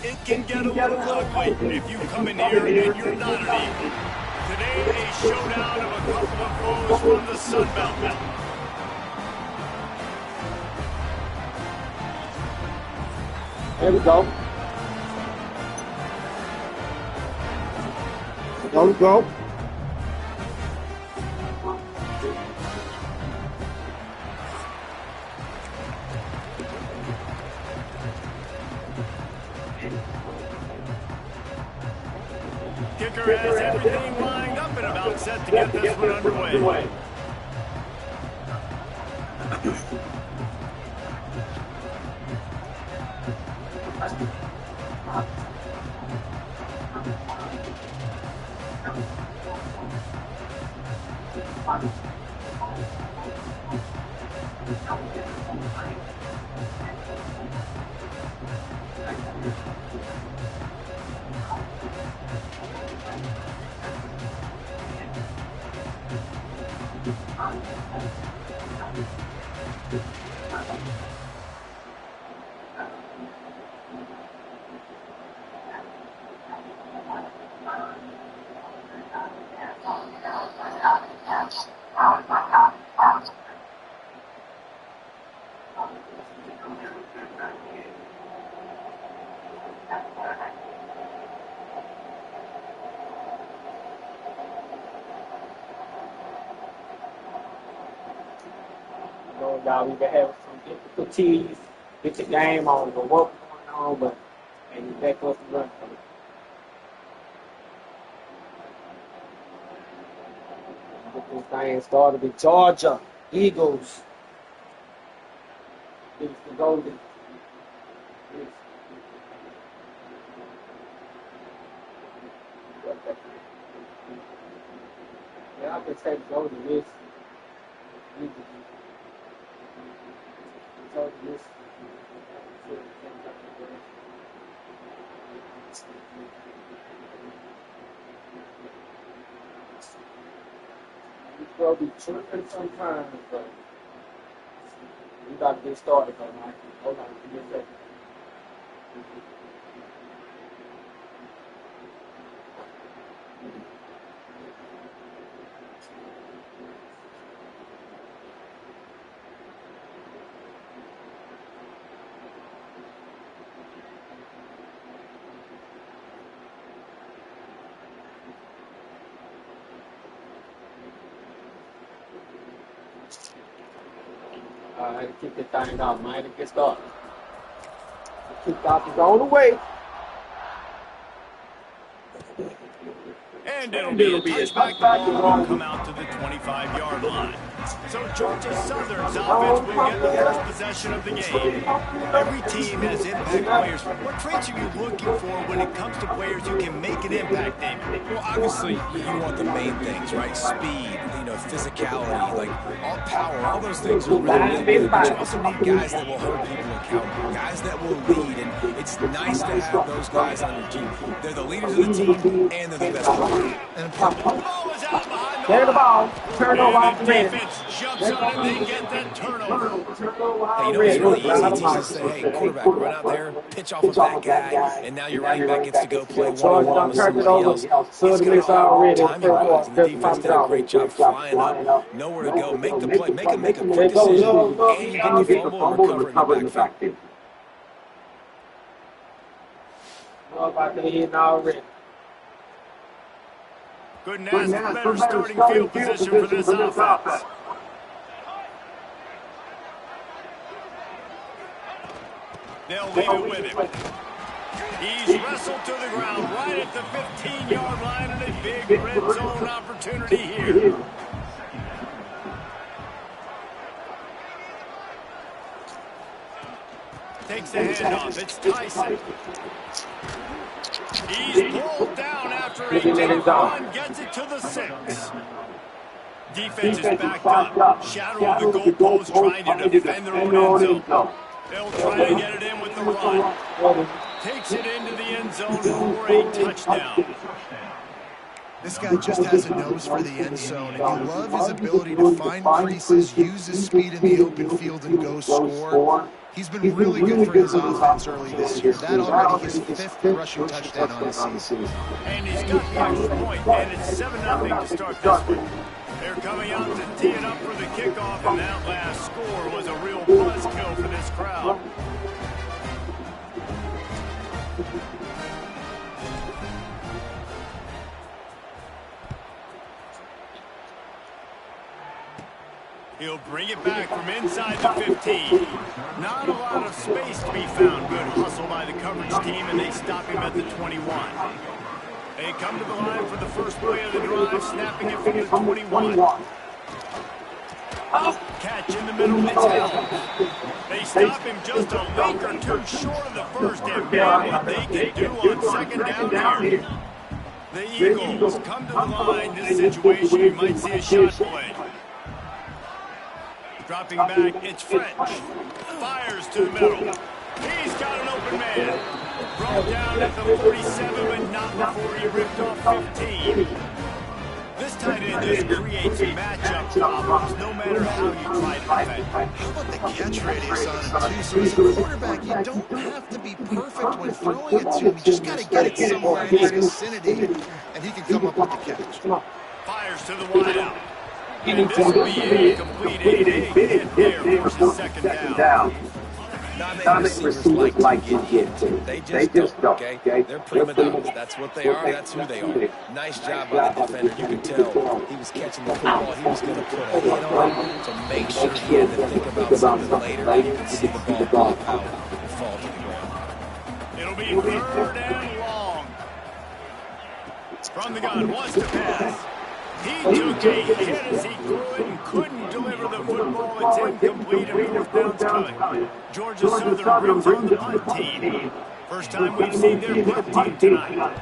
it can get a little ugly if you come in here and you're not an Eagle. Today, a showdown of a couple of foes from the Sun Belt. There we go. There we go. Kicker has everything lined up and about set to get this one underway. Y'all, we've been having some difficulties with the game. I don't know what's going on, but and back up and run. Get this thing started with Georgia Eagles. It's the Golden. Yeah, I can say Golden is. We'll be tripping sometimes, but we got to get started though, man. Hold on, give me a second. I had to kick this thing out, man, to get started. The kickoff is on the way. And it'll be a touchback. The ball will come out to the 25-yard line. So Georgia Southern's offense will get the first possession of the game. Every team has impact players. What traits are you looking for when it comes to players who can make an impact, David? Well, obviously, you want the main things, right? Speed, physicality, like all power, all those things are really good. But you also need guys that will hold people accountable, guys that will lead. And it's nice to have those guys on your team. They're the leaders of the team, and they're the best players. And the ball is out behind There's the ball. Turnover off the defense jumps on and they get that turnover. Hey, it's really easy to say, hey, quarterback, run out there, pitch off of that guy, and now your running back gets to go play one-on-one with somebody else. He's got all the timing right, and the defense did a great job flying up, nowhere to go, make the play, make a quick decision, and you get the fumble and recover in the backfield. About to hit already. Couldn't ask for better starting field position for this offense. They'll leave it with him. He's wrestled to the ground right at the 15-yard line and a big red zone opportunity here. Takes the handoff. It's Tyson. He's pulled down after a deep run, gets it to the 6. Defense is backed up. Shadow of the goalpost trying to defend their own end zone. They'll try to get it in with the run. Takes it into the end zone for a touchdown. This guy just has a nose for the end zone, and you love his ability to find creases, use his speed in the open field, and go score. He's been really good for his offense early this year. That already his 5th rushing touchdown on the season. And he's got the extra point, and it's 7-0 to start this one. They're coming out to tee it up for the kickoff, and that last score was a real buzzkill for this crowd. He'll bring it back from inside the 15. Not a lot of space to be found. Good hustle by the coverage team, and they stop him at the 21. They come to the line for the first play of the drive, snapping it from the 21. Catch in the middle, it's held. They stop him just a link or two short of the first, and man, what they can do on second down here. The Eagles come to the line. This situation, you might see a shot play. Dropping back, it's French. Fires to the middle. He's got an open man. Brought down at the 47, but not before he ripped off 15. This tight end just creates matchup problems no matter how you try to defend. How about the catch radius on him, too? So as a quarterback, you don't have to be perfect when throwing it to him. You just got to get it somewhere in his vicinity, and he can come up with the catch. Fires to the wideout. And this will be incomplete. A big hit there versus second down. Not receivers like to get hit. They just don't, okay? They're prima donnas. That's what they are. That's who they are. Nice job by the defender. You can tell he was catching the football. He was going to put a hit on him to make sure he had to think about something later. And you can see the ball pop out and fall to the ground. It'll be 3rd and long. From the gun, wants to pass. He took a hit as he couldn't deliver the football. It's incomplete, and 4th down's coming. Georgia Southern brings on the punt team. First time we've seen their punt team tonight.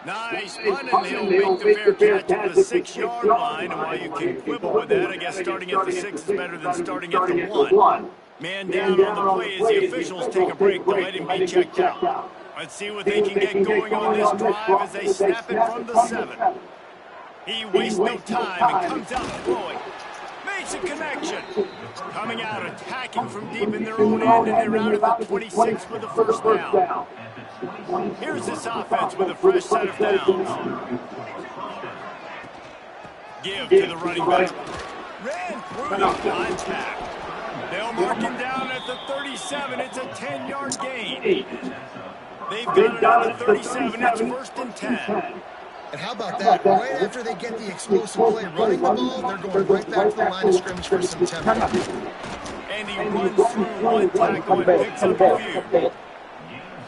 Nice punt, and he'll make the fair catch at the 6-yard line. And while you can quibble with that, I guess starting at the 6 is better than starting at the 1. Man down on the play as the officials take a break to let him be checked out. Let's see what they can get going on this drive as they snap it from the 7. He wastes no time and comes out throwing. Makes a connection. Coming out attacking from deep in their own end, and they're out at the 26 with the first down. Here's this offense with a fresh set of downs. Give to the running back. Ran through the contact. They'll mark him down at the 37. It's a 10-yard gain. They've got it at the 37. It's 1st and 10. And how about that? Right after they get the explosive play running the ball, they're going right back to the line of scrimmage for some tempo. And he runs through one tackle and picks up a few.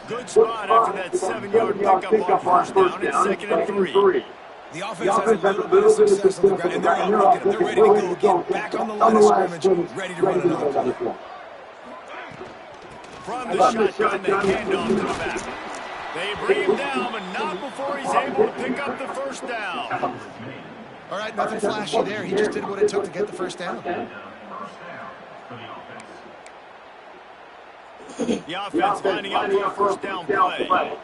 Good spot after that 7-yard pickup on first down. It's 2nd and 3. The offense has a little bit of success on the ground, and they're out looking. They're ready to go again. Back on the line of scrimmage, ready to run another play. From the shotgun, they hand off to the back. They bring him down, but not before he's able to pick up the first down. All right, nothing flashy there. He just did what it took to get the first down. The offense lining up for a first down play.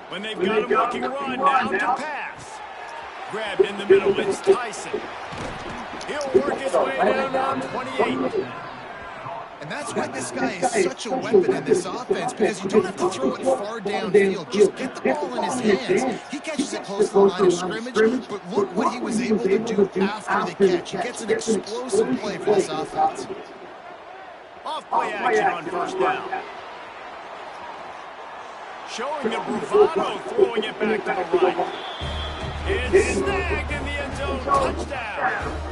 When they've got him looking run, now to pass. Grabbed in the middle, it's Tyson. He'll work his way down on 28. And that's why this guy is such a weapon in this offense, because you don't have to throw it far downfield. Just get the ball in his hands. He catches it close to the line of scrimmage, but look what he was able to do after the catch. He gets an explosive play for this offense. Off-play action on first down. Showing the bravado, throwing it back to the right. It's snagged in the end zone. Touchdown.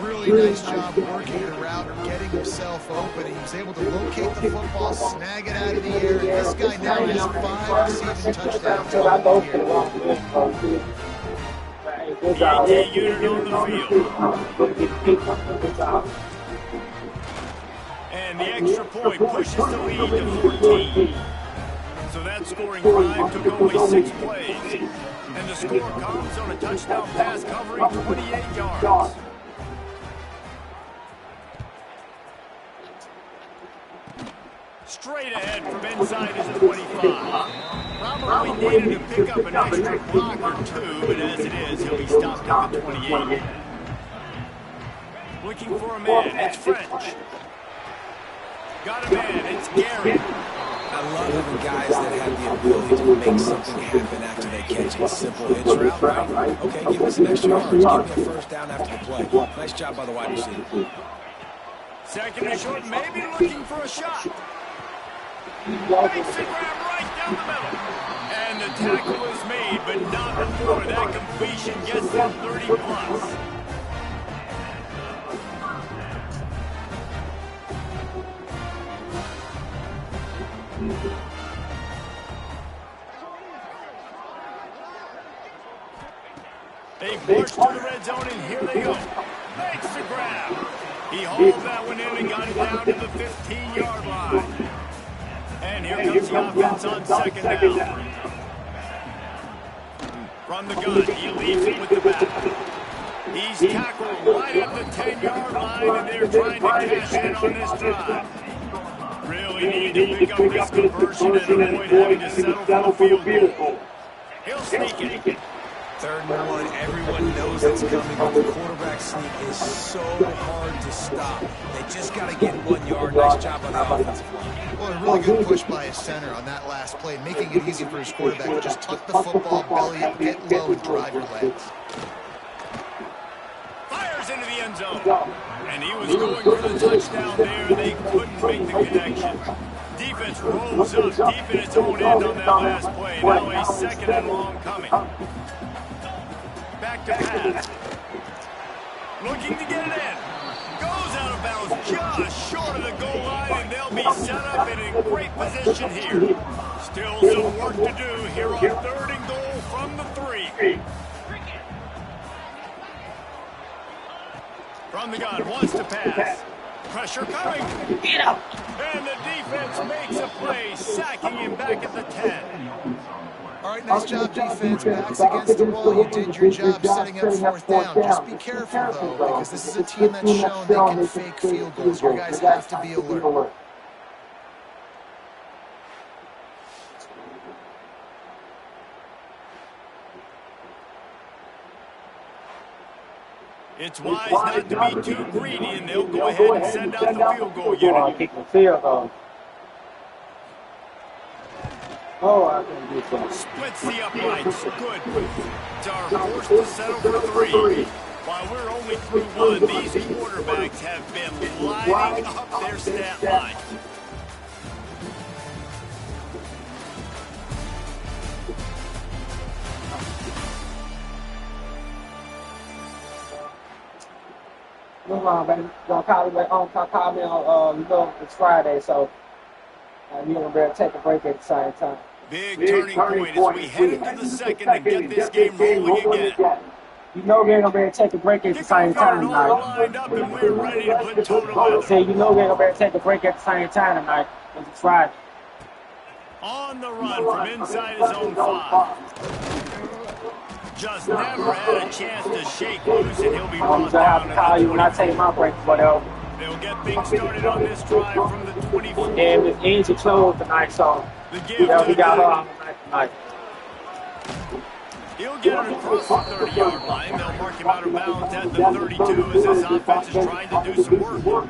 Really nice job working the route and getting himself open. He was able to locate the football, snag it out of the air, and this guy now has 5 receiving touchdowns on the year. DT unit on the field. And the extra point pushes the lead to 14. So that scoring drive took only 6 plays. And the score comes on a touchdown pass covering 28 yards. Straight ahead from inside his 25. Probably needed to pick up an extra block or two, but as it is, he'll be stopped at the 28. Looking for a man, it's French. Got a man, it's Gary. I love having guys that have the ability to make something happen after they catch it. Simple hitch route, right? Okay, give me some extra yards. Give me a first down after the play. Nice job by the wide receiver. Second and short, maybe looking for a shot. Makes the grab right down the middle. And the tackle is made, but not before that completion gets them 30 plus. They march to the red zone, and here they go. Makes the grab. He hauled that one in and got it down to the 15-yard line. And here comes the offense on second down. From the gun, he leaves it with the back. He's tackled right at the 10-yard line, and they're trying to cash in on this drive. Really need to pick up this conversion and avoid having to settle for a field goal. He'll sneak it. 3rd and 1, everyone knows it's coming, but the quarterback sneak is so hard to stop. They just got to get 1 yard. Nice job on the offensive line. Well, a really good push by his center on that last play, making it easy for his quarterback to just tuck the football, belly up, get low, and drive your legs. Fires into the end zone. And he was going for the touchdown there. They couldn't make the connection. Defense rolls up deep in its own end on that last play. Now a second and long coming. Back to pass. Looking to get it in. Goes out of bounds just short of the goal line, and they'll be set up in a great position here. Still some work to do here on 3rd and goal from the 3. From the gun, wants to pass. Pressure coming. Get up. And the defense makes a play, sacking him back at the 10. All right, nice job, defense. Backs against the wall. You did your job setting up 4th down. Just be careful, though, because this is a team that's shown they can fake field goals. Your guys have to be alert. It's wise not to be too greedy, and they'll go ahead and send out the field goal unit. Kick the field goal. Oh, I can do something. Splits the uprights. Good. It's our force to settle for 3. While we're only through 1, these quarterbacks have been lighting up their stat line. Move on, baby. Gonna call me on, it's Friday, so you're gonna be able to take a break at the same time. Big turning point as we head into the second and get this game rolling again. You know we're gonna be able to take a break at the same time tonight. Lined up and we're ready to put total out. See, you know we're gonna be able to take a break at the same time tonight. It's Friday. On the run from inside his own 5. Just never had a chance to shake loose, and he'll be brought down. I'll call you when I take my break, whatever. They'll get things started on this drive from the 24. And it's easy closed tonight, so we got her tonight. He'll get it across the 30-yard line. They'll mark him out of bounds at the 32 as this offense is trying to do some work.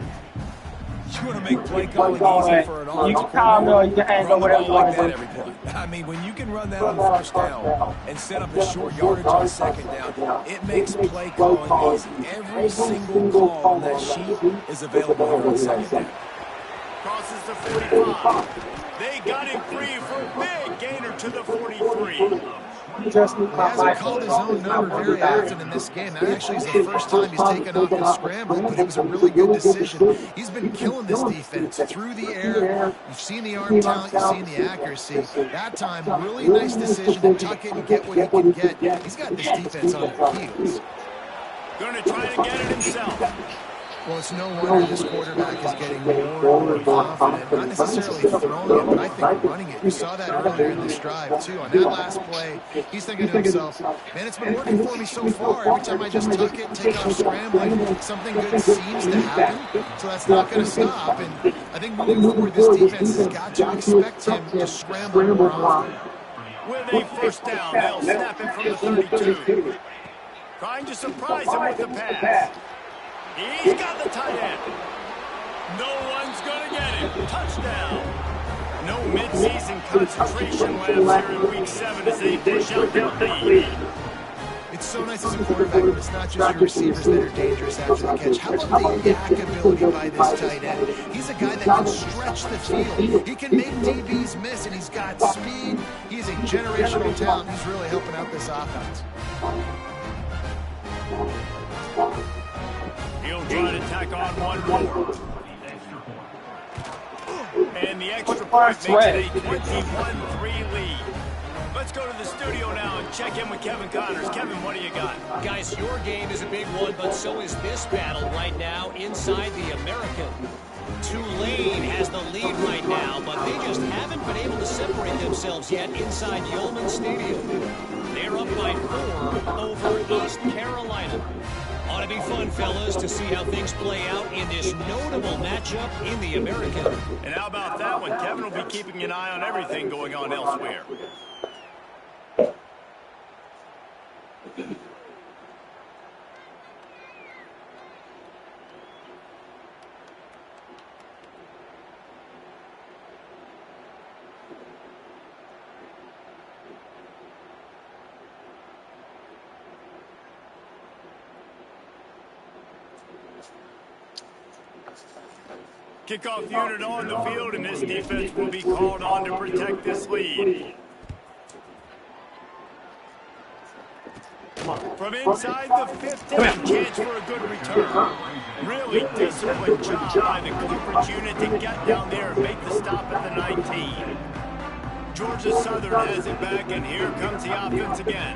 You want to make play calling easy for an offense. You can call me or you can handle whatever you want to do. Every play. I mean, when you can run that on 1st down and set up a short yardage on 2nd down, it makes play calling easy. Every single call on that sheet is available here on 2nd down. Crosses the 45. They got him free for a big gainer to the 43. He hasn't called his own number very often in this game. That actually is the first time he's taken off the scramble, but it was a really good decision. He's been killing this defense through the air. You've seen the arm talent, you've seen the accuracy. That time, really nice decision to tuck it and get what he can get. He's got this defense on their heels. Going to try to get it himself. Well, it's no wonder this quarterback is getting more and more confident. Not necessarily throwing it, but I think running it. You saw that earlier in this drive, too. On that last play, he's thinking to himself, man, it's been working for me so far. Every time I just tuck it, take off scrambling, something good seems to happen. So that's not going to stop. And I think moving forward, this defense has got to expect him to scramble more often. With a first down, they'll snap it from the 32. Trying to surprise him with the pass. He's got the tight end. No one's going to get him. Touchdown. No midseason concentration lapse here in Week 7 as they push out that lead. It's so nice as a quarterback, but it's not just your receivers that are dangerous after the catch. How about the yak ability by this tight end? He's a guy that can stretch the field. He can make DBs miss, and he's got speed. He's a generational talent. He's really helping out this offense. He'll try to tack on one more. And the extra point makes it a 21-3 lead. Let's go to the studio now and check in with Kevin Connors. Kevin, what do you got? Guys, your game is a big one, but so is this battle right now inside the American. Tulane has the lead right now, but they just haven't been able to separate themselves yet inside Yulman Stadium. They're up by 4 over East Carolina. Ought to be fun, fellas, to see how things play out in this notable matchup in the American. And how about that one? Kevin will be keeping an eye on everything going on elsewhere. Kickoff unit on the field, and this defense will be called on to protect this lead. From inside the 15, chance for a good return. Really disciplined job by the coverage unit to get down there and make the stop at the 19. Georgia Southern has it back, and here comes the offense again.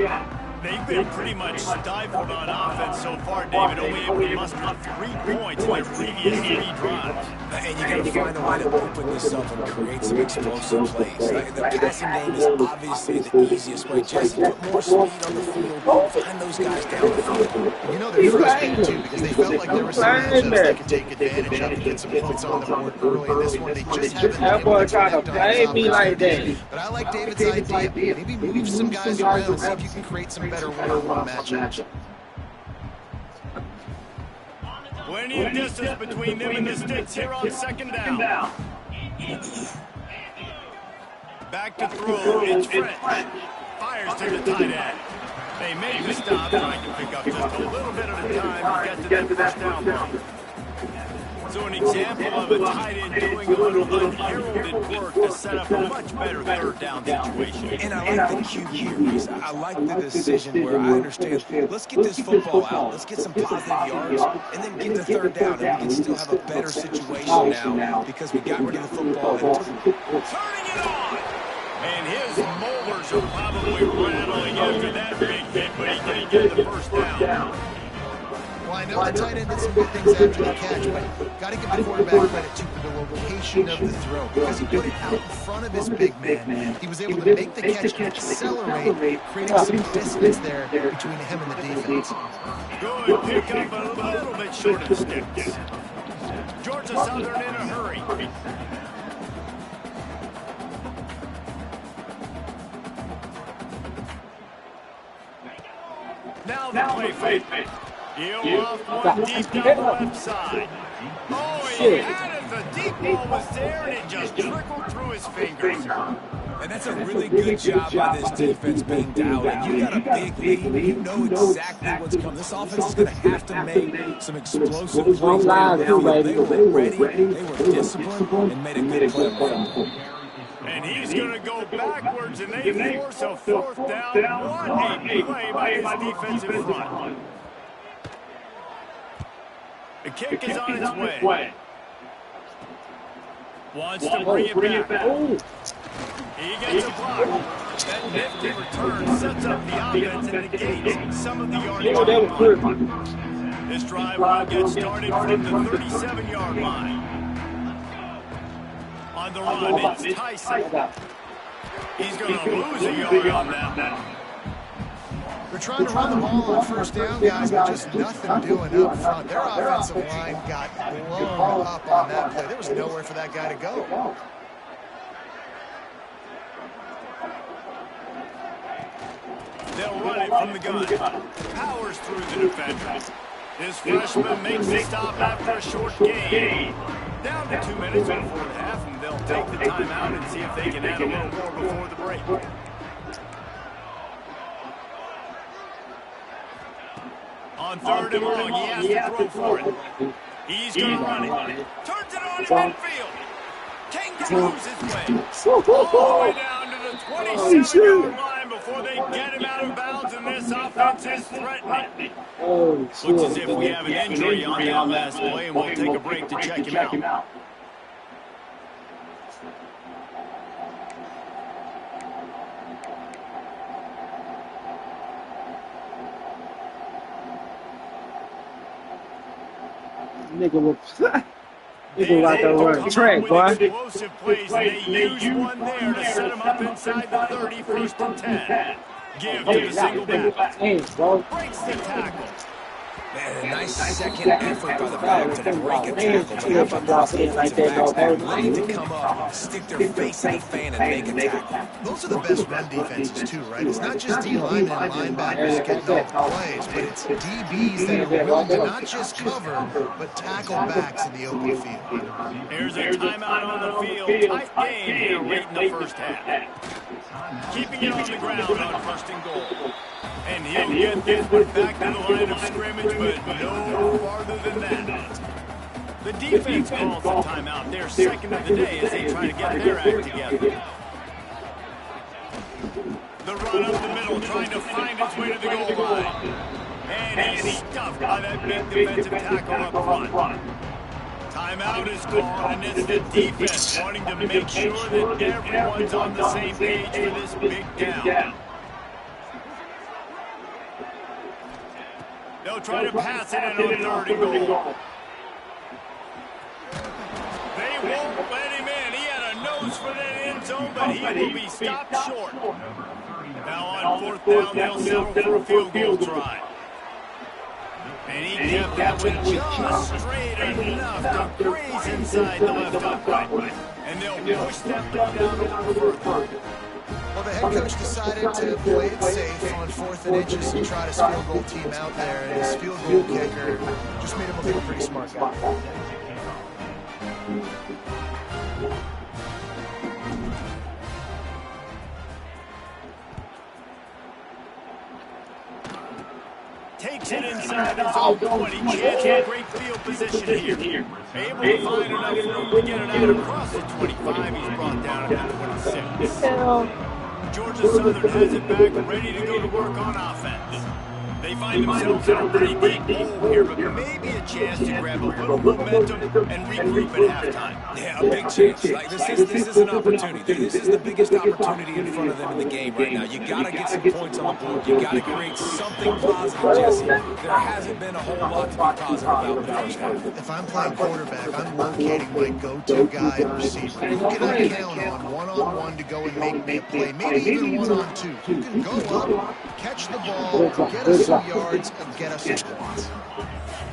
They've been pretty much stifled on offense so far, David, only able to muster 3 points in their previous 3 drives. And you got to find a way to open this up and create some explosive plays. The passing game is obviously the easiest way. Jesse, put more speed on the field. Find those guys down the field. You know they're frustrated, too, because they felt like there were some matchups they could take advantage of and get some points on the board early in this one. They just haven't been able to connect on this offense. But I like David's idea. Maybe move some guys around, see if you can create some better one-on-one matchups. Plenty of distance between them and the sticks here on second down. Back to throw, it's French. Fires to the tight end. They made the stop, trying to pick up just a little bit at a time to get to that first down mark. So an example of a tight end doing a little unheralded work to set up a much better third down situation. And I like the cue here, Reese. I like the decision where I understand, let's get this football out, let's get some positive yards, and then get the third down, and we can still have a better situation now because we got rid of the football. Turning it on! And his molars are probably rattling after that big hit, but he didn't get the first down. Well, I know the tight end did some good things after the catch, but got to give the quarterback credit, too, for the location of the throw. Because he put it out in front of his big man, he was able to make the catch and accelerate, creating some distance there between him and the defense. Good pickup, a little bit short of sticks. Georgia Southern in a hurry. Now the play fake. He'll off one deep down the left side. Oh, he had it. The deep ball was there, and it just trickled through his fingers. And that's a really good job by this defense being dialed in. You got a big lead. You know exactly what's coming. This offense is going to have to make some explosive plays down the field. They were ready, they were disciplined, and made a good play. And he's going to go backwards, and they force a fourth down. What a play by his defensive front. The kick is on its way. Wants to bring it back. He gets a block. That nifty return sets up the offense and negates some of the yardage. This drive will get started from the 37-yard line. On the run, it's Tyson. He's going to lose a yard on that. They're trying to run the ball on first down, guys, but just nothing doing up front. Their offensive line got blown up on that play. There was nowhere for that guy to go. They'll run it from the gun. Powers through the defender. This freshman makes the stop after a short gain. Down to 2 minutes before the half, and they'll take the timeout and see if they can add a little more before the break. On third and long, he has to throw for it. He's going to run it. Turns it on in midfield. Kangaroos his way. All the way down to the 27-yard line before they get him out of bounds, and this offense is threatening. Looks as if we have an injury on that last play, and we'll take a break to check him out. Nigga like a run track, boy. Explosive plays, and they use one there to set him up inside the 30, first and 10. Give to the single back. Breaks the tackle. Man, a nice second effort by the back to break a tackle. But how about those defensive backs that are ready to come up, stick their face in the fan, and make a tackle? Those are the best run defenses, too, right? It's not just D-linemen and linebackers getting all the plays, but it's DBs that are willing to not just cover, but tackle backs in the open field. Here's a timeout on the field. Tight game here late in the first half. Keeping it on the ground on first and goal. And he'll get this one back to the line of scrimmage, but no farther than that. The defense calls the timeout. Their second of the day as they try to get their act together. The run up the middle, trying to find his way to the goal line. And he's stuffed by that big defensive tackle up front. Timeout is called, and it's the defense wanting to make sure that everyone's on the same page for this big down. They'll try to pass it in on third and goal. They won't let him in. He had a nose for that end zone, but he will be stopped short. Now on fourth down, they'll settle for a field goal try. And he kept that one just straight enough to graze inside the left upright. And they'll push that one down over further. Well, the head coach decided to play it safe on 4th and inches and try to field goal team out there, and his field goal kicker just made him look like a pretty smart guy. Takes it inside his own 20. Chance for great field position here. Able to find enough room to get it out across the 25. He's brought down at the 26. Georgia Southern has it back, ready to go to work on offense. They find themselves in a pretty deep hole here, but maybe a chance to grab a little momentum and regroup at halftime. Yeah, a big chance. Like this is an opportunity. This is the biggest opportunity in front of them in the game right now. You got to get some points on the board. You got to create something positive, Jesse. There hasn't been a whole lot to be positive about in the first half. If I'm playing quarterback, I'm locating my go-to guy and receiver. Who can I count on one-on-one to go and make me a play? Maybe even one-on-two. Who can go up, catch the ball, get us some yards, and get us some points.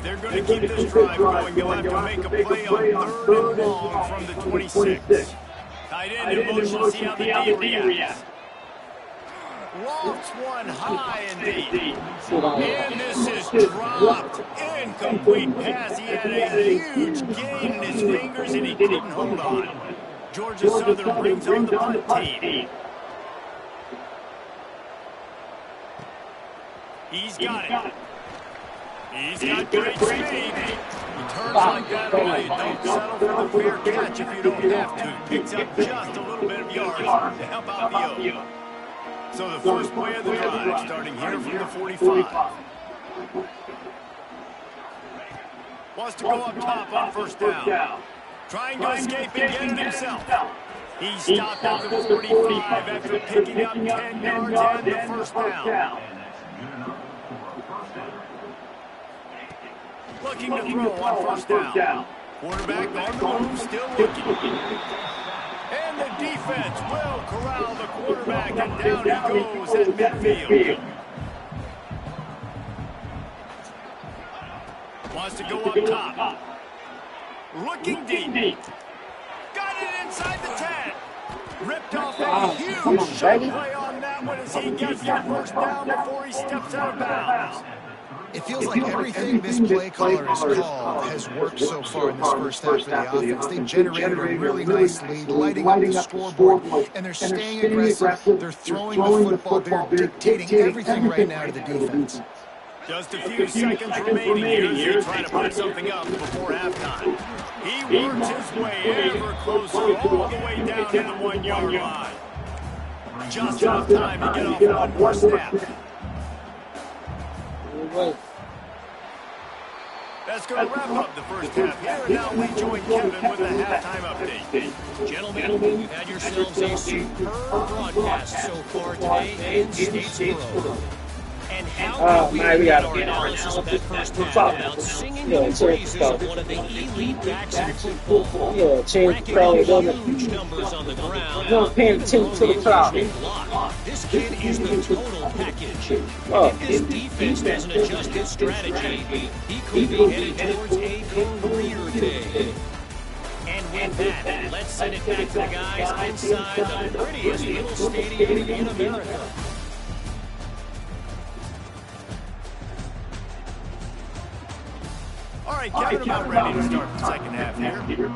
They're going to keep this drive going. They'll have to make a play on third and long from the 26. Tight end in motion, see how the D reacts. Lofts one high indeed. And this is dropped. Incomplete pass. He had a huge gain in his fingers, and he couldn't hold on. Georgia Southern brings on the punt team. He's got it. He's got great speed. He turns like that away. Don't settle for the fair catch if you don't have to. Picks up just a little bit of yards to help out the O. So the first play of the drive, starting here from the 45. Wants to go up top on first down. Trying to escape and get it himself. He stopped at the 45 after picking up 10 yards and the first down. Looking to throw on first down. Quarterback on the move, still looking. And the defense will corral the quarterback, and down he goes at midfield. Wants to go up top. Looking deep. Got it inside the 10. Ripped off a huge shot play on that one as he gets the first down before he steps out of bounds. It feels like everything this play caller has called has worked so far in this first half of the offense. They've generated a really nice lead, lighting up the scoreboard, and they're staying aggressive. They're throwing the football. They're dictating everything right now to the defense. Just a few seconds remaining here as they try to put something up before halftime. He works his way ever closer all the way down to the 1 yard line. Just enough time to get off one more snap. That's going to wrap up the first half here. And now we join Kevin with a halftime update. Gentlemen, we've had yourselves a superb broadcast so far today in Statesboro. And how we begin our analysis of that first half about singing the praises of one of the elite backs in football, racking up huge numbers on the ground, This kid is the total package. If his defense doesn't adjust his strategy, he could be headed towards a career day. And with that, let's send it back to the guys inside the prettiest little stadium in America. All right, Kevin, about ready to start the second half here.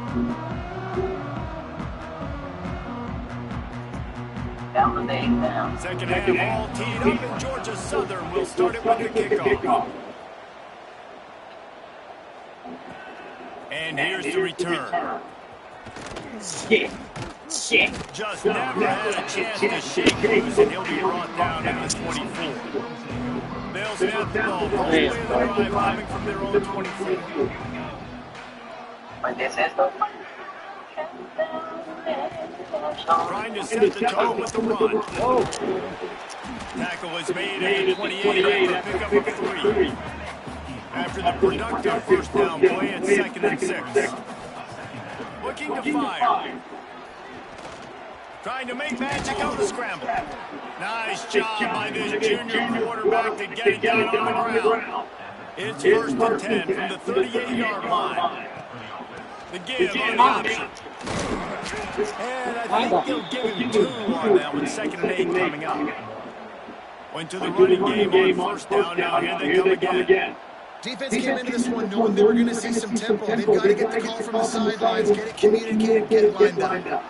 Second half all teed up, and Georgia Southern will start it with the kickoff. And here's the return. Just never had a chance to shake loose, and he'll be brought down at the 24. They'll snap the ball, play the drive, coming from their own 24. Trying to set the tone with the run. Tackle is made at the 28 to pick up a 3. After the productive first down play at 2nd and 6. Looking to fire. Trying to make magic on the scramble. Nice job by this junior quarterback to get it down on the ground. It's 1st and 10 from the 38-yard line. The give on the option. And I think they'll give him 2 on that one. 2nd and 8 coming up. Went to the running game on first down. Now here they come again. Defense came into this one knowing they were going to see some tempo. They've got to get the call from the sidelines, get it communicated, get it lined up.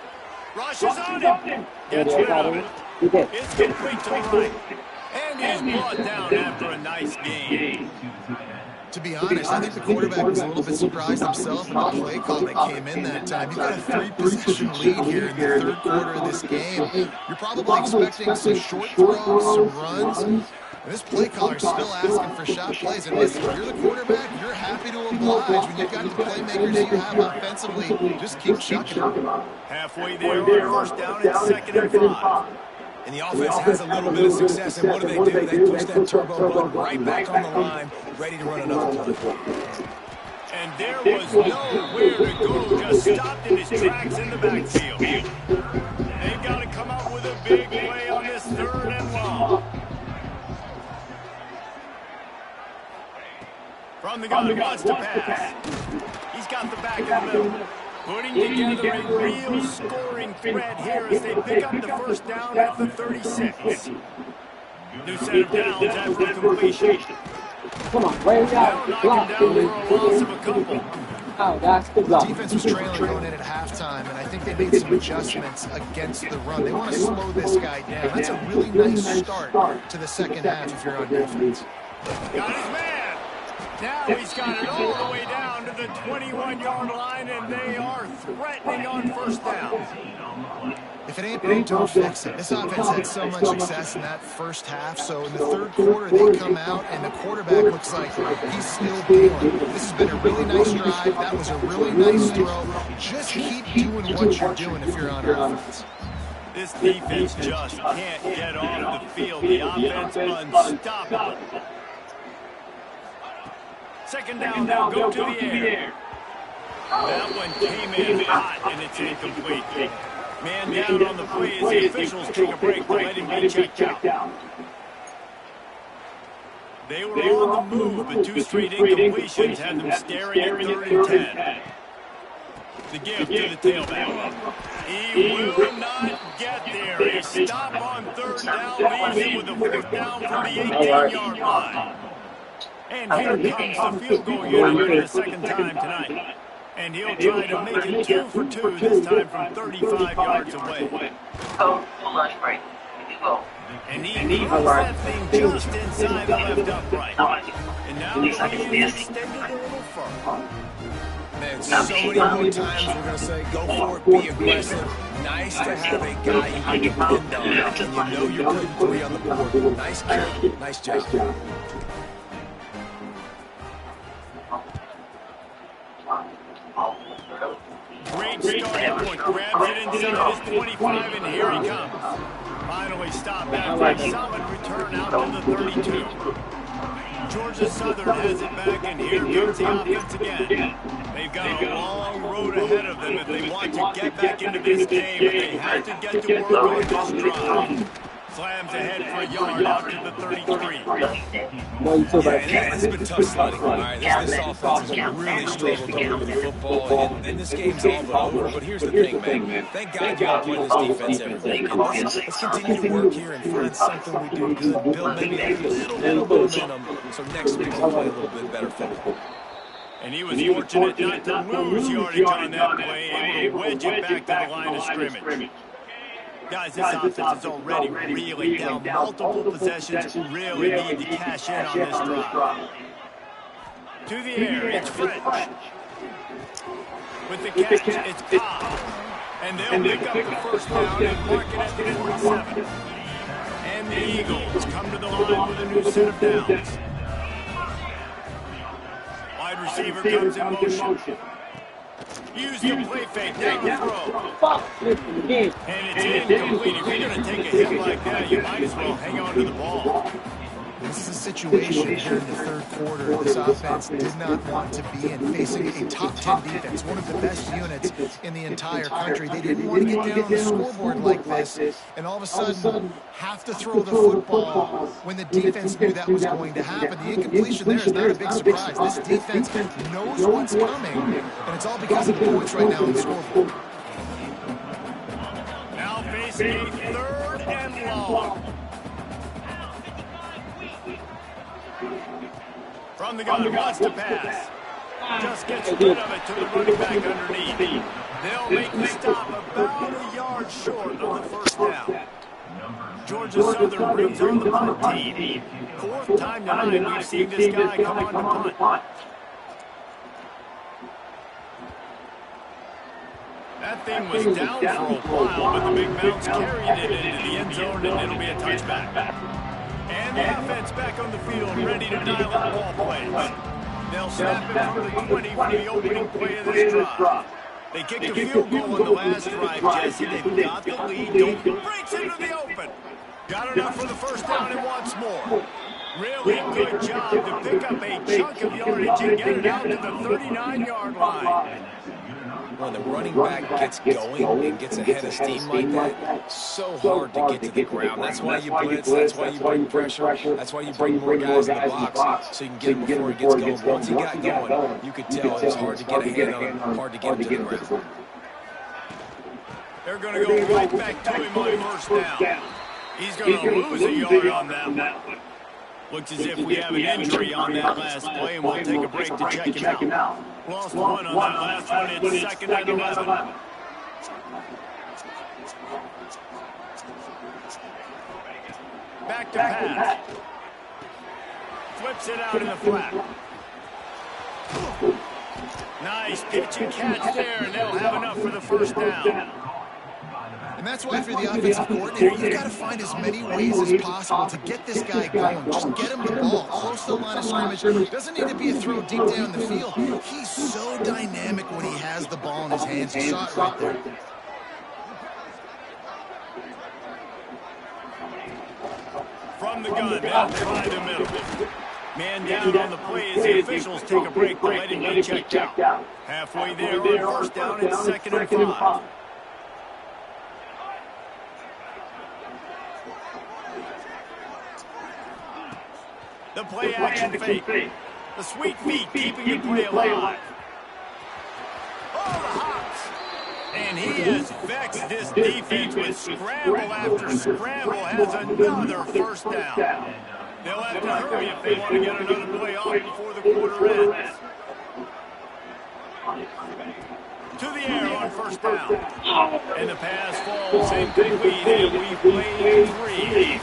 Rush is on him. Gets rid of it. It's complete to the right. And he's brought down after a nice game. To be honest, I think the quarterback was a little bit surprised himself in the play call that came in that time. You've got a 3-possession lead here in the third quarter of this game. You're probably expecting some short throws, some runs. And this play caller is still asking for shot plays. And listen, if you're the quarterback, you're happy to oblige. When you've got the playmakers you have offensively, just keep chucking them. Halfway there on first down and 2nd and 5. And the offense has a little bit of success, and what do? They push that turbo button right back on the line, ready to run another play. And there was nowhere to go, just stopped in his tracks in the backfield. They've got to come up with a big play on this 3rd and long. From the gun, wants to pass. He's got the back in the middle. Putting together a real scoring thread here as they pick up the first down at the 36. New set of downs after completion. Come on, way out. Knocking down for a loss of a couple. Oh, that's good The defense was trailing going in at halftime, and I think they made some adjustments against the run. They want to slow this guy down. That's a really nice start to the second half if you're on defense. Got his man. Now he's got it all the way down to the 21-yard line, and they are threatening on first down. If it ain't broke, don't fix it. This offense had so much success in that first half, so in the third quarter they come out, and the quarterback looks like he's still dealing. This has been a really nice drive. That was a really nice throw. Just keep doing what you're doing if you're on offense. This defense just can't get off the field. The offense unstoppable. Second down, they'll go to the air. That one came in hot, and it's incomplete. Man down on the play as the officials take a break to let him be checked out. They were on the move, but two straight incompletions had them staring at 3rd and 10. The give to the tailback. He will not get there. A stop on 3rd down leaves him with a 4th down from the 18-yard line. And here comes the field goal unit for the second time tonight. And he'll try to make it 2 for 2 this time from 35 yards away. And he moves that thing just inside the left upright. And now he is extended a little further. Man, so many more times we're going to say, go for it, be aggressive. Nice to have a guy you can depend on, and you know you're putting 3 on the board. Nice kick, nice job. Great starting point. Grabs it inside his 25, and here he comes. Finally stopped after a solid return out to the 32. Georgia Southern has it back, and here comes the offense again. They've got a long road ahead of them if they want to get back into this game, but they have to get to work on this drive. Slams ahead for a yard out to the 33. Yeah, it's been tough sledding. All right, this offense has really struggled to move the football, and this game's all but over. But here's the thing, man. Thank God you all play this defense every week. And let's continue to work here and find something we do good. Build maybe a little bit of momentum so next week we'll play a little bit better football. And he was fortunate not to lose yardage on that play, able to wedge it back to the line of scrimmage. Guys, this offense is already really down. Multiple possessions, really need to cash in on this drive. To the air, it's French. With the catch, it's Cobb. And they'll pick up the first down and mark it at the 47. And the Eagles come to the line with a new set of downs. Wide receiver comes in motion. Use the play fake down the throw. And it's incomplete. If you're going to take a hit like that, you might as well hang on to the ball. This is a situation here in the 3rd quarter this offense did not want to be in, facing a top 10 defense, one of the best units in the entire country. They didn't want to get down on the scoreboard like this and all of a sudden have to throw the football when the defense knew that was going to happen. The incompletion there is not a big surprise. This defense knows what's coming, and it's all because of the points right now on the scoreboard. Now facing a 3rd and long. From the gun, wants to pass. Just gets rid of it to the running back underneath. They'll make the stop about a yard short of the first down. Georgia Southern brings on the punt team. 4th time tonight we've seen this guy come on to punt. That thing was down for a while, but the big bounce carried it into the end zone, and it'll be a touchback. And the offense back on the field, ready to dial up ball plays. They'll snap it from the 20 for the opening play of this drive. They kicked a field goal on the last drive, Jesse. They've got the lead. Don't breaks into the open. Got enough for the first down and wants more. Really good job to pick up a chunk of yardage and get it out to the 39-yard line. When the running back gets going and gets ahead of steam like that, so hard to get to the ground. That's why you blitz, that's why you bring pressure, that's why you bring more guys in the box so you can get him before he gets going. But once he got going, you could tell it was hard to get ahead of him, hard to get him to the ground. They're going to go right back to him on first down. He's going to lose a yard on that one. Looks as if we have an injury on that last play, and we'll take a break to check him out. Lost one on that last one. It's 2nd and 11. Back to pass. Flips it out in the flat. Nice pitch and catch there, and they'll have enough for the first down. And that's why for the offensive coordinator, you've got to find as many ways as possible to get this guy going. Just get him the ball close to the line of scrimmage. Doesn't need to be a throw deep down the field. He's so dynamic when he has the ball in his hands. You saw it right there. From the gun, down by the middle. Man down on the play as the officials take a break to let him be checked out. Halfway there on first down, it's 2nd and 5. The play action fake. The sweet feet keeping the play alive. Oh, the hops. And he has vexed this defense with scramble after scramble, has another first down. They'll have to hurry if they want to get another play off before the quarter ends. To the air on first down. And the pass falls incomplete, and we play 3.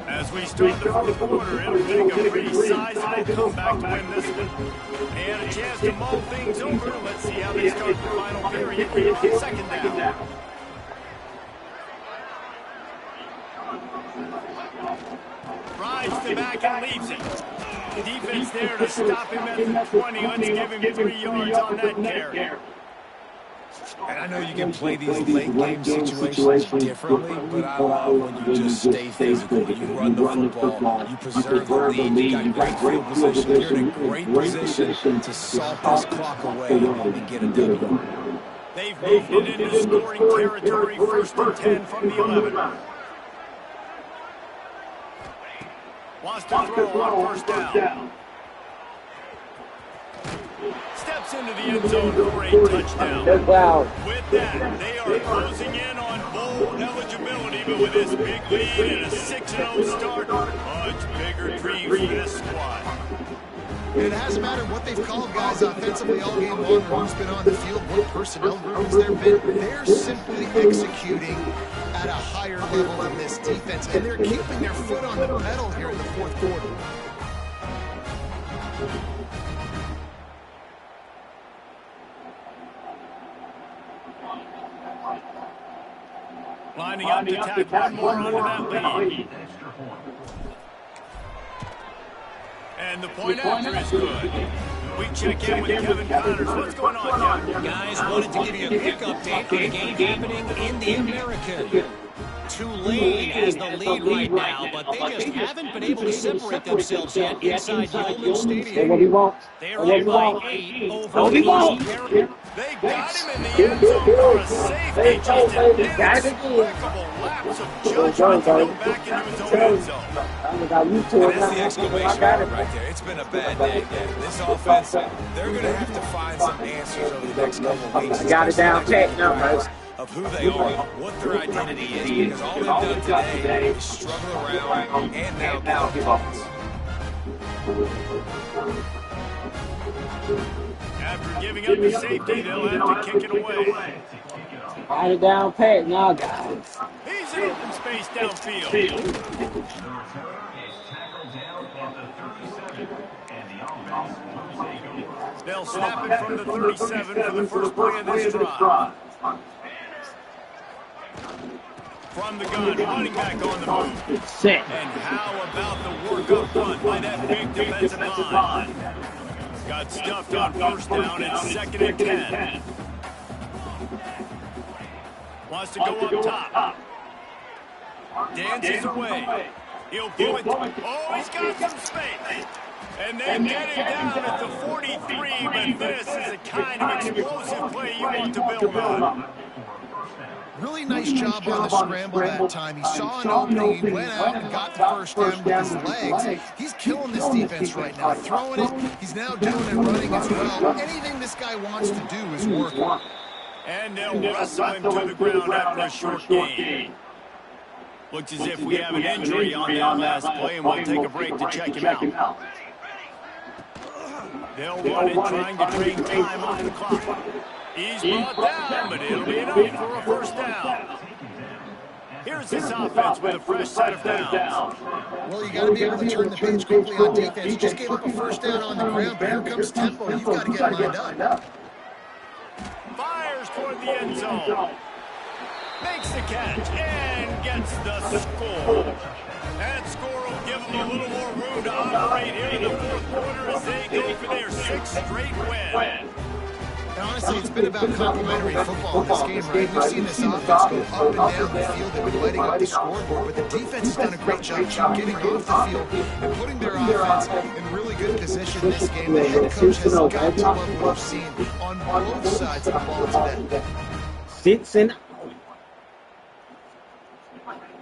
As we start the fourth quarter, it'll take a pretty sizable comeback to win this one. And a chance to mull things over. Let's see how they start the final period here on 2nd down. Rides the back and leaves it. The defense there to stop him at the 20. Let's give him 3 yards on that carry. And I know you can play these late-game situations differently, but I love when you just stay physical. You run the football, you preserve the lead, you got great field position. You're in a great position to salt this clock away and get a W. They've moved it into scoring territory, 1st and 10 from the 11. Wants to throw on first down. Steps into the end zone for a touchdown. With that, they are closing in on bowl eligibility, but with this big lead and a 6-0 start, much bigger dreams for this squad. And it hasn't mattered what they've called guys offensively all game long or who's been on the field, what personnel group has there been. They're simply executing at a higher level than this defense, and they're keeping their foot on the pedal here in the fourth quarter. Lining up to tack one more onto that lead. And the point after is good. We check in with Kevin Connors. What's going on, Kevin? Guys, wanted to give you a quick update on the game happening in the American. Tulane has the lead right now, but they just haven't been able to separate themselves yet inside Yulman Stadium. They're up by 8 over East Carolina. They got him in the end zone for a safety. Just an inexplicable lapse of judgment to go back into his own end zone. And that's the exclamation mark right there. It's been a bad day. This offense, they're going to have to find some answers over the next couple of weeks. I got it down pat numbers. Of who they are, what their identity is, because all they've done today is struggle around and now give up points. After giving up the safety, they'll have to kick it away. Got it down pat now, guys. He's in open space downfield. They'll snap it from the 37 for the first play of this drive. From the gun, running back on the move. Set. And how about the work up front by that big defensive line? Got stuffed on first down and 2nd and 10. Wants to go up top. Dances away. He'll pull it. Oh, he's got some space. And they get him down at the 43, but this is a kind of explosive play you want to build on. Really nice job on the scramble that time. He saw an opening, he went out and got the first down with his legs. He's killing this defense right now. Throwing it, he's now doing it running as well. Anything this guy wants to do is working. And they'll wrestle him to the ground after a short gain. Looks as if we have an injury on that last play, and we'll take a break to check him out. They'll run it, trying to drain time off the clock. He's brought down, but it'll be enough for a first down. Here's this offense with a fresh set of downs. Well, you got to be able to turn the page quickly on defense. You just gave up a first down on the ground, but here comes tempo. You've got to get lined up. Fires toward the end zone. Makes the catch and gets the score. That score will give them a little more room to operate here in the fourth quarter as they go for their 6th straight win. And honestly, it's been about complementary football in this game, right? We've seen this offense go up and down the field. They've been lighting up the scoreboard, but the defense has done a great job getting off the field and putting their offense in really good position in this game. The head coach has got to love what we've seen on both sides of the ball today. 6 and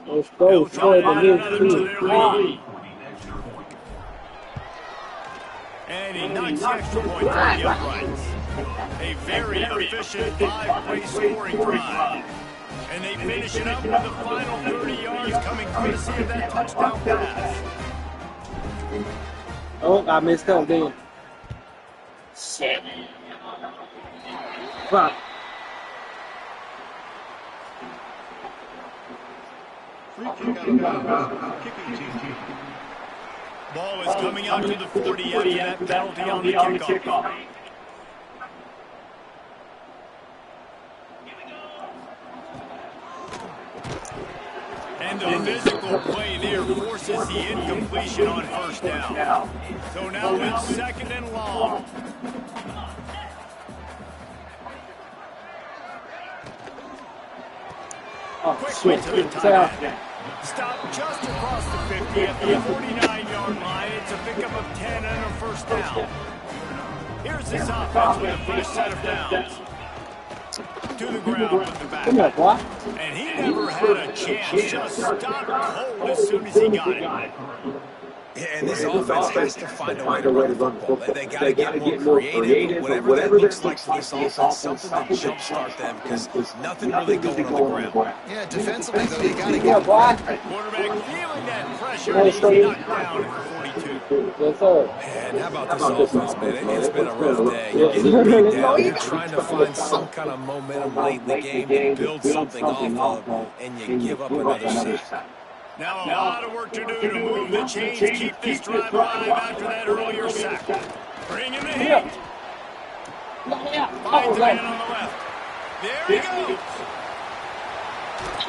let's go for the midfield. And he knocks the extra point for the uprights. A very efficient 5-play scoring drive. And they finish it up with the final 30 yards coming courtesy of that touchdown pass. Oh, I missed up then. Shit. Fuck. Ball is coming out to the 40 after that penalty on the kickoff. And the physical play there forces the incompletion on first down. So now it's 2nd and long. Quick switch to the tight end. Stop just across the 50 at the 49-yard line. It's a pickup of 10 and a first down. Here's this offense with a fresh set of downs. To the ground with the back. Come on, boy. And he never had a chance. Just stopped cold as soon as he got it. And this offense has to find a way to run the football. They got to get more creative. Whatever that looks like for this offense, something to jumpstart them because nothing really going on the ground. Yeah, defensively, though, they got to get Quarterback feeling that pressure. He's knocked down at 42. Yes, sir. And how about this offense, man? It's been a rough day. You're getting beat down. You're trying to find some kind of momentum late in the game to build something off of, and you give up another sack. Now a lot of work to do to move the chains, keep this drive alive after that earlier sack. Bring in the heat. Finds a man on the left. There he goes.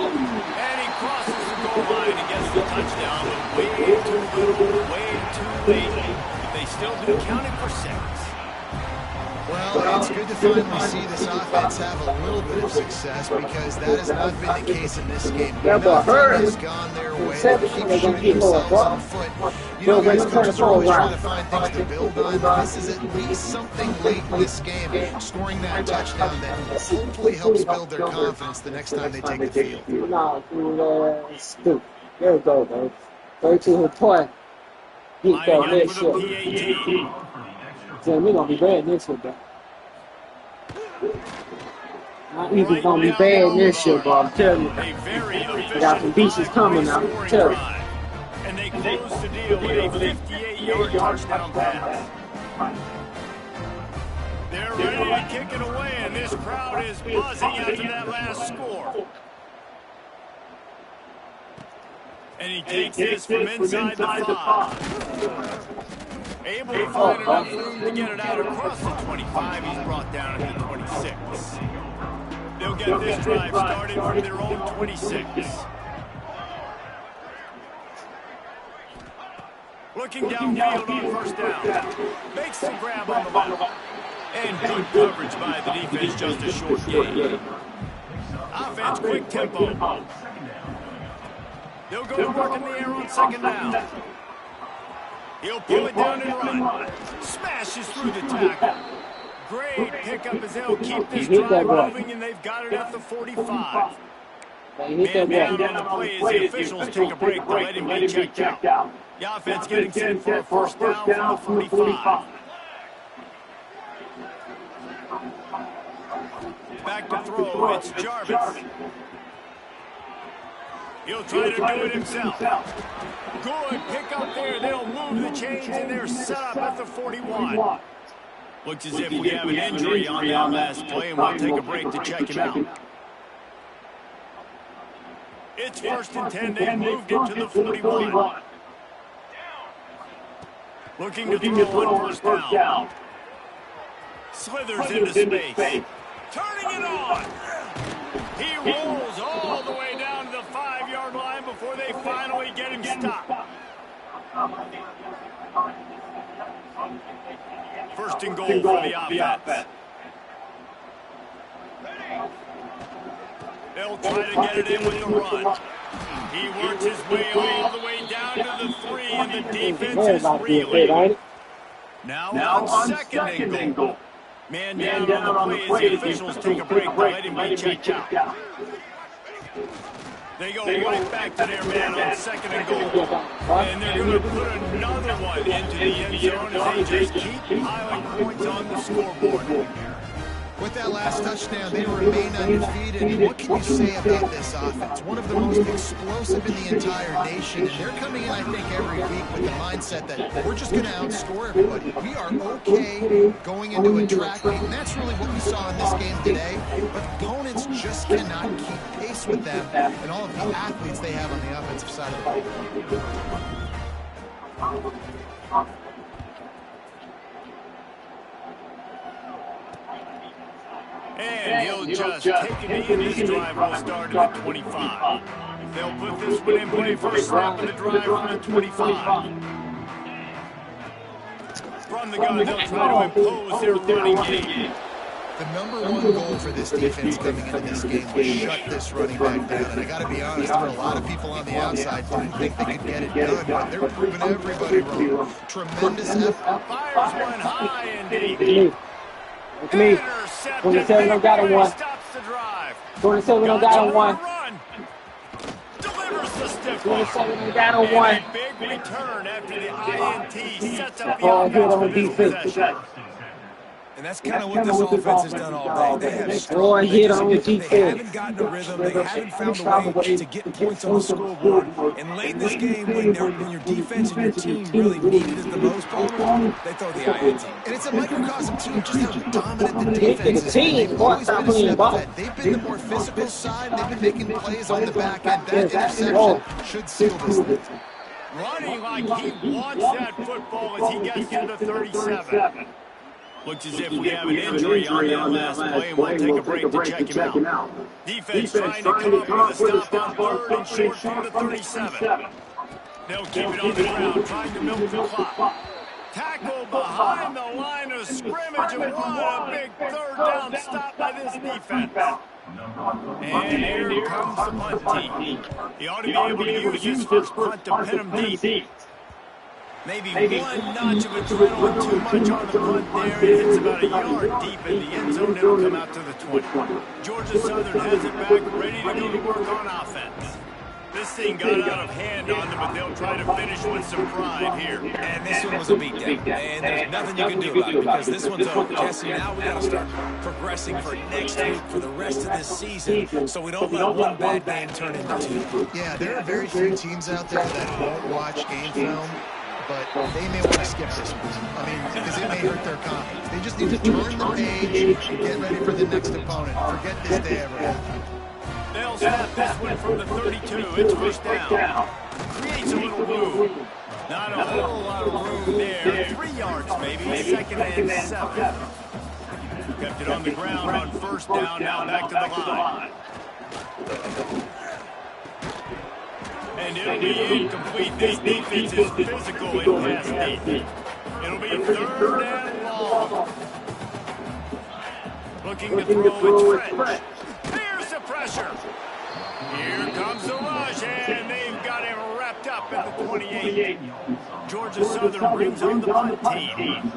And he crosses the goal line and gets the touchdown, but way too little, way too late. But they still do count it for 6. Well, it's good to finally see this offense have a little bit of success because that has not been the case in this game. Nothing has gone their way. They keep shooting themselves on foot. You know, guys, coaches are always trying to find things to build on. This is at least something late in this game, scoring that touchdown that hopefully helps build their confidence the next time they take the field. No, stupid. There we go, bro. 32 point. Get that next shit. Damn, we're gonna be bad next week, bro. My Eagles gonna be bad next year, bro. I'm telling you. We got some beaches coming now. I'm telling you. And they close the deal with a 58-yard touchdown pass. They're ready to kick it away, and this crowd is buzzing after that last score. And he takes this from inside the 5. Able to find enough room to get it out across the 25. He's brought down at the 26. They'll get this drive started from their own 26. Looking downfield on first down. Makes the grab on the left. And good coverage by the defense, just a short gain. Offense, quick tempo. They'll go to work in the air on second down. He'll pull it down and run. Smashes through the tackle. Great pickup as they'll keep this drive moving, and they've got it at the 45. Man down on the play as the officials take a break to let him be checked out. The offense getting set for a first down from the 45. Back to throw, it's Jarvis. He'll try to do it himself. Good pick up there. They'll move the chains, and they're set up at the 41. Looks as if we have an injury on that last play, and we'll take a break to check him out. It's 1st and 10. They've moved it to the 41. Looking to throw on first down. Slithers into space. Turning it on. He rolls all the way down to the 5-yard line before they finally get him stopped. First and goal for the offense. They'll try to get it in with the run. He works his way all the way down to the 3, and the defense is reeling. Now on second and goal. Man down on the play as the officials take a break to let him be checked out. They go right back to their man on second and goal. And they're going to put another one into the end zone as they just keep piling points on the scoreboard. With that last touchdown, they remain undefeated. And what can you say about this offense? One of the most explosive in the entire nation. And they're coming in, I think, every week with the mindset that we're just going to outscore everybody. We are okay going into a track meet. And that's really what we saw in this game today. But opponents just cannot keep pace with them and all of the athletes they have on the offensive side of the ball. And he'll just take it in. This drive will start at the 25. They'll put this one in play first snap of the drive from the 25. From the gun, they'll try to impose their running game. The #1 goal for this defense coming into this game was shut this running back down. And I got to be honest, there were a lot of people on the outside who didn't think they could get it done, but they're proving everybody wrong. Tremendous effort. Fires one high and deep. It's me. 27 don't got a 1. 27 don't got a 1. Delivers the stiff 27 don't got a 1. A big return after the INT sets up the Hard hit on offense for this defense. possession. And that's kind of what this offense has done all day. They have Hard hit on they defense. haven't gotten a rhythm. They haven't found a way to get points on the scoreboard. And late in this game, when your defense and your team really needed it the most, they throw the INT. And it's a microcosm, too, of just how dominant the defense is. They've always been a step ahead. They've been the more physical side. They've been making plays on the back end. That interception should seal this thing. Running like he wants that football as he gets to the 37. Looks as if we have an injury on that last play, and we'll take a break to check him out. Defense trying to come up with a stop on 3rd and short from the 37. They'll keep it on the ground, trying to milk the clock. Tackle behind the line of scrimmage, and what a big 3rd down stop by this defense. And here comes the punt team. He ought to be able to use his first punt to pin him deep. Maybe one notch of adrenaline too much on the punt there. It hits about a yard deep in the end zone. It'll come out to the 20. Georgia Southern has it back, ready to go to work on offense. This thing got out of hand on them, but they'll try to finish with some pride here. And this one was a beatdown. And there's nothing you can do about it because this one's over. Jesse, now we got to start progressing for next week for the rest of this season so we don't let one bad game turn into 2. Yeah, there are very few teams out there that won't watch game film, but they may want to skip this one. I mean, because it may hurt their confidence. They just need to turn the page and get ready for the next opponent. Forget this day ever happened. They'll snap this one from the 32. It's first down. Creates a little room. Not a whole lot of room there. 3 yards maybe. 2nd and 7. Kept it on the ground on first down. Now back to the line. And it'll be incomplete. This defense is physical in pass deep. It'll be 3rd and long. Looking to throw it French. Here's the pressure. Here comes the rush, and they've got him wrapped up at the 28. Georgia Southern brings on the punt team.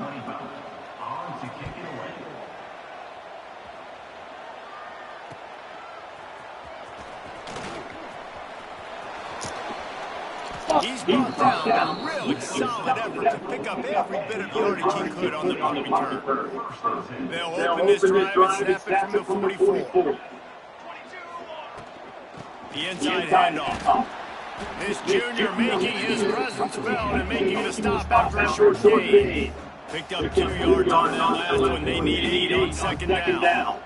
He's brought down a really solid effort to pick up every bit of yardage he could on the punt return. They'll open this drive and snap it from the 44. The inside handoff. This junior making his presence felt and making the stop after a short gain. Picked up 2 yards on that last one. They need 8 on 2nd down.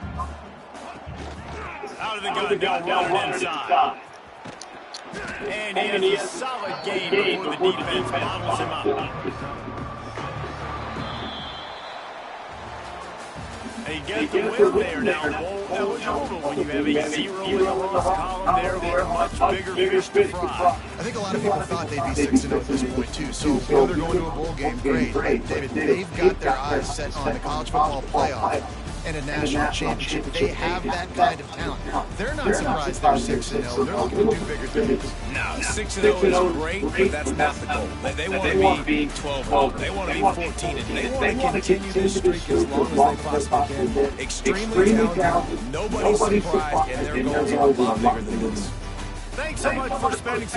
Out of the gun, they'll run it inside. And he has a solid gain before the defense bobbles him up. They get the win there now. Bowl eligible, but when you have a 0 in the loss column there, they are much bigger fish to fry. I think a lot of people thought they'd be 6-0 at this point, too. So, they're going to a bowl game, great. David, they've got their eyes set on the college football playoff and a national championship. They have that kind of talent. They're not surprised they're 6-0. They're looking to do bigger things. No, 6-0 is great, but that's not the goal. They want to be 12-0. They want to be 14, and they want to continue this streak as long as they possibly can. Extremely talented. Nobody's surprised, and their goals are a lot bigger than this. Thanks so much for spending some